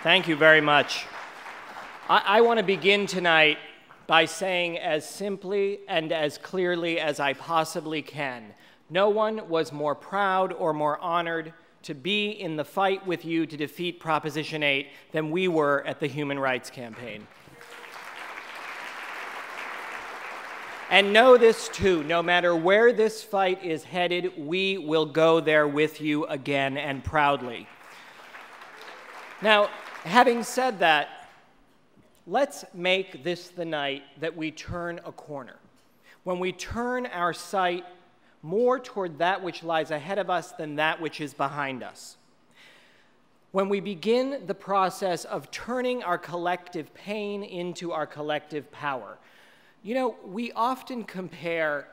Thank you very much. I want to begin tonight by saying as simply and as clearly as I possibly can, no one was more proud or more honored to be in the fight with you to defeat Proposition 8 than we were at the Human Rights Campaign. And know this too, no matter where this fight is headed, we will go there with you again and proudly. Now, having said that, let's make this the night that we turn a corner. When we turn our sight more toward that which lies ahead of us than that which is behind us. When we begin the process of turning our collective pain into our collective power. You know, we often compare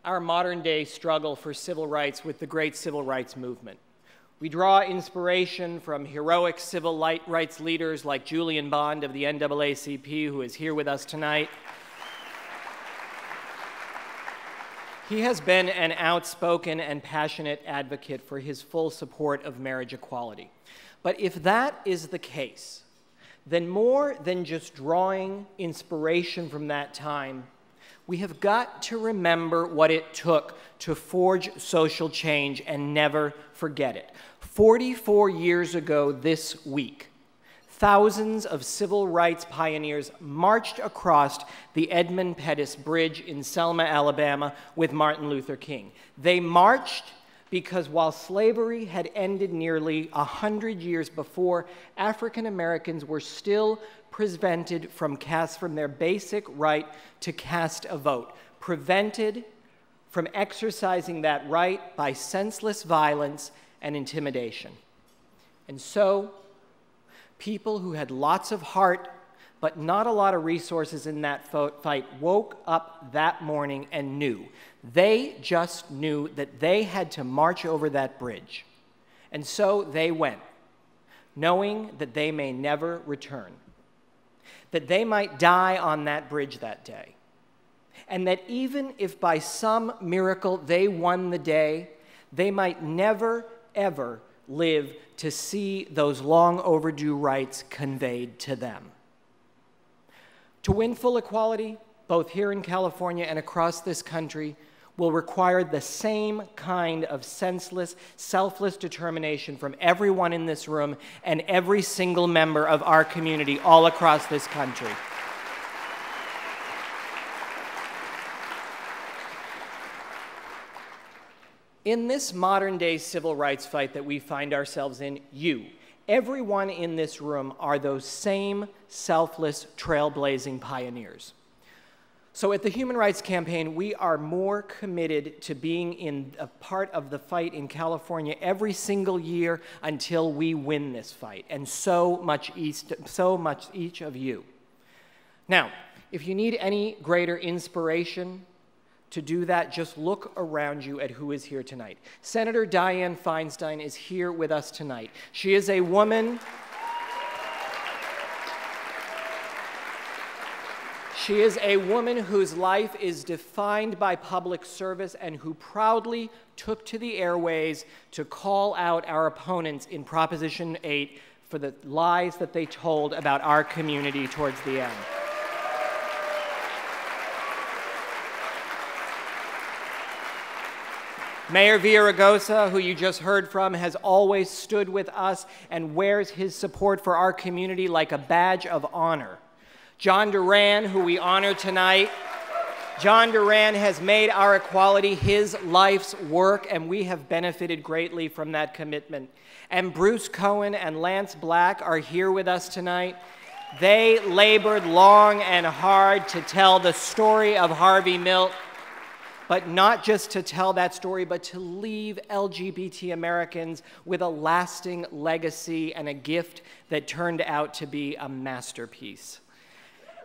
our modern-day struggle for civil rights with the great civil rights movement. We draw inspiration from heroic civil rights leaders like Julian Bond of the NAACP, who is here with us tonight. He has been an outspoken and passionate advocate for his full support of marriage equality. But if that is the case, then more than just drawing inspiration from that time, we have got to remember what it took to forge social change and never forget it. 44 years ago this week, thousands of civil rights pioneers marched across the Edmund Pettus Bridge in Selma, Alabama, with Martin Luther King. They marched because while slavery had ended nearly 100 years before, African Americans were still prevented from their basic right to cast a vote, prevented from exercising that right by senseless violence and intimidation. And so, people who had lots of heart but not a lot of resources in that fight woke up that morning and knew. They just knew that they had to march over that bridge. And so they went, knowing that they may never return, that they might die on that bridge that day, and that even if by some miracle they won the day, they might never, ever live to see those long overdue rights conveyed to them. To win full equality, both here in California and across this country, will require the same kind of senseless, selfless determination from everyone in this room and every single member of our community all across this country. In this modern-day civil rights fight that we find ourselves in, everyone in this room are those same selfless, trailblazing pioneers. So at the Human Rights Campaign, we are more committed to being in a part of the fight in California every single year until we win this fight, and so much each of you. Now, if you need any greater inspiration to do that, just look around you at who is here tonight. Senator Dianne Feinstein is here with us tonight. She is a woman. She is a woman whose life is defined by public service and who proudly took to the airways to call out our opponents in Proposition 8 for the lies that they told about our community towards the end. Mayor Villaraigosa, who you just heard from, has always stood with us and wears his support for our community like a badge of honor. John Duran, who we honor tonight, John Duran has made our equality his life's work, and we have benefited greatly from that commitment. And Bruce Cohen and Lance Black are here with us tonight. They labored long and hard to tell the story of Harvey Milk, but not just to tell that story, but to leave LGBT Americans with a lasting legacy and a gift that turned out to be a masterpiece.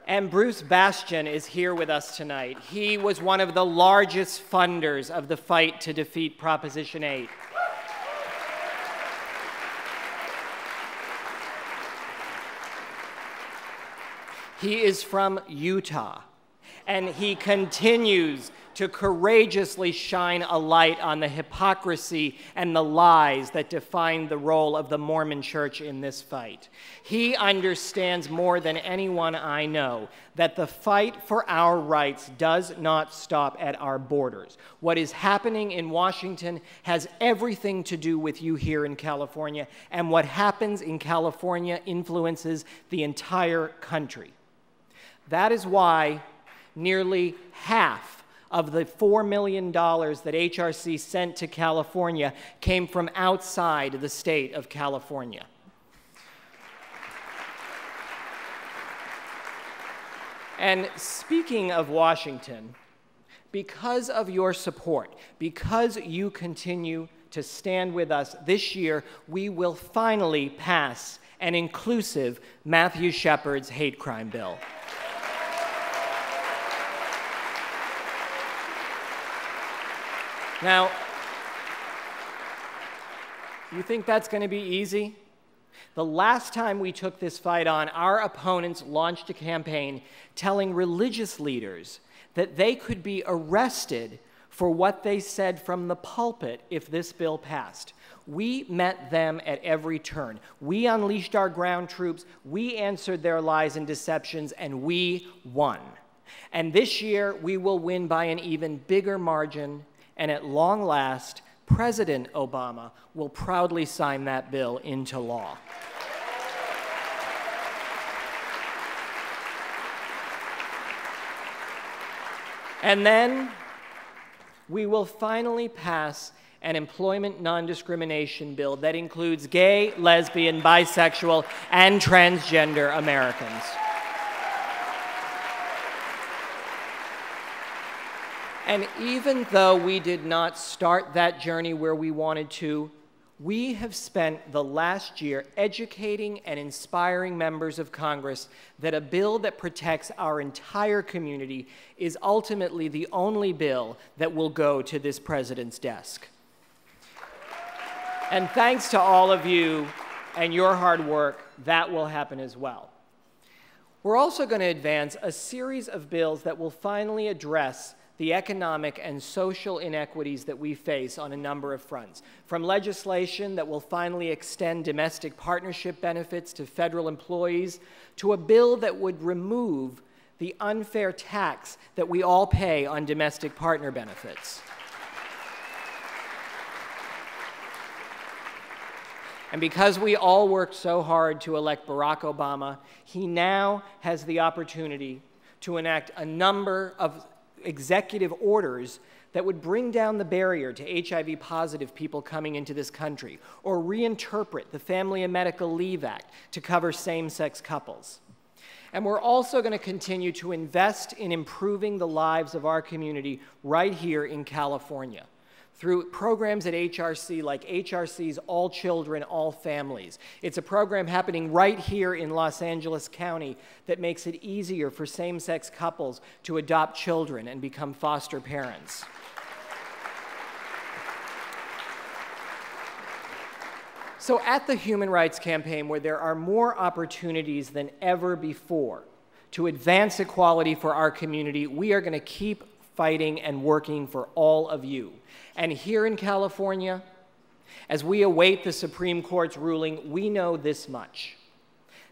And Bruce Bastian is here with us tonight. He was one of the largest funders of the fight to defeat Proposition 8. He is from Utah. And he continues to courageously shine a light on the hypocrisy and the lies that define the role of the Mormon Church in this fight. He understands more than anyone I know that the fight for our rights does not stop at our borders. What is happening in Washington has everything to do with you here in California, and what happens in California influences the entire country. That is why nearly half of the $4 million that HRC sent to California came from outside the state of California. And speaking of Washington, because of your support, because you continue to stand with us this year, we will finally pass an inclusive Matthew Shepard's hate crime bill. Now, you think that's going to be easy? The last time we took this fight on, our opponents launched a campaign telling religious leaders that they could be arrested for what they said from the pulpit if this bill passed. We met them at every turn. We unleashed our ground troops, we answered their lies and deceptions, and we won. And this year, we will win by an even bigger margin. And at long last, President Obama will proudly sign that bill into law. And then we will finally pass an employment non-discrimination bill that includes gay, lesbian, bisexual, and transgender Americans. And even though we did not start that journey where we wanted to, we have spent the last year educating and inspiring members of Congress that a bill that protects our entire community is ultimately the only bill that will go to this president's desk. And thanks to all of you and your hard work, that will happen as well. We're also going to advance a series of bills that will finally address the economic and social inequities that we face on a number of fronts, from legislation that will finally extend domestic partnership benefits to federal employees, to a bill that would remove the unfair tax that we all pay on domestic partner benefits. And because we all worked so hard to elect Barack Obama, he now has the opportunity to enact a number of executive orders that would bring down the barrier to HIV-positive people coming into this country, or reinterpret the Family and Medical Leave Act to cover same-sex couples. And we're also going to continue to invest in improving the lives of our community right here in California through programs at HRC like HRC's All Children, All Families. It's a program happening right here in Los Angeles County that makes it easier for same-sex couples to adopt children and become foster parents. So at the Human Rights Campaign, where there are more opportunities than ever before to advance equality for our community, we are going to keep fighting and working for all of you. And here in California, as we await the Supreme Court's ruling, we know this much.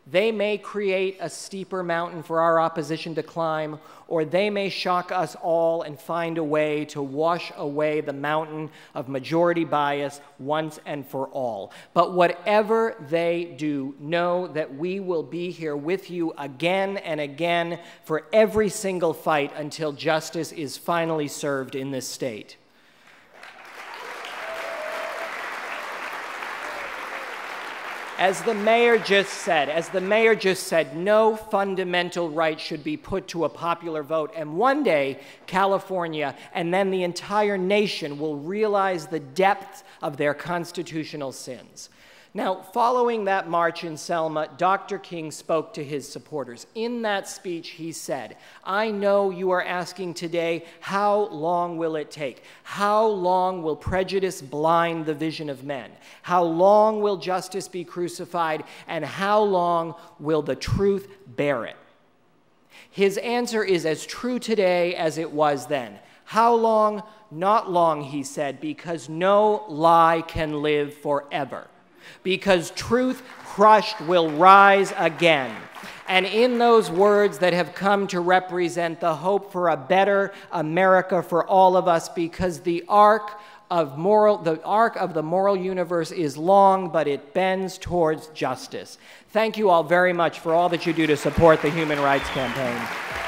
They may create a steeper mountain for our opposition to climb, or they may shock us all and find a way to wash away the mountain of majority bias once and for all. But whatever they do, know that we will be here with you again and again for every single fight until justice is finally served in this state. As the mayor just said, no fundamental right should be put to a popular vote, and one day California and then the entire nation will realize the depth of their constitutional sins. Now, following that march in Selma, Dr. King spoke to his supporters. In that speech, he said, "I know you are asking today, how long will it take? How long will prejudice blind the vision of men? How long will justice be crucified? And how long will the truth bear it?" His answer is as true today as it was then. How long? Not long, he said, because no lie can live forever. Because truth crushed will rise again. And in those words that have come to represent the hope for a better America for all of us, because the arc of the moral universe is long, but it bends towards justice. Thank you all very much for all that you do to support the Human Rights Campaign.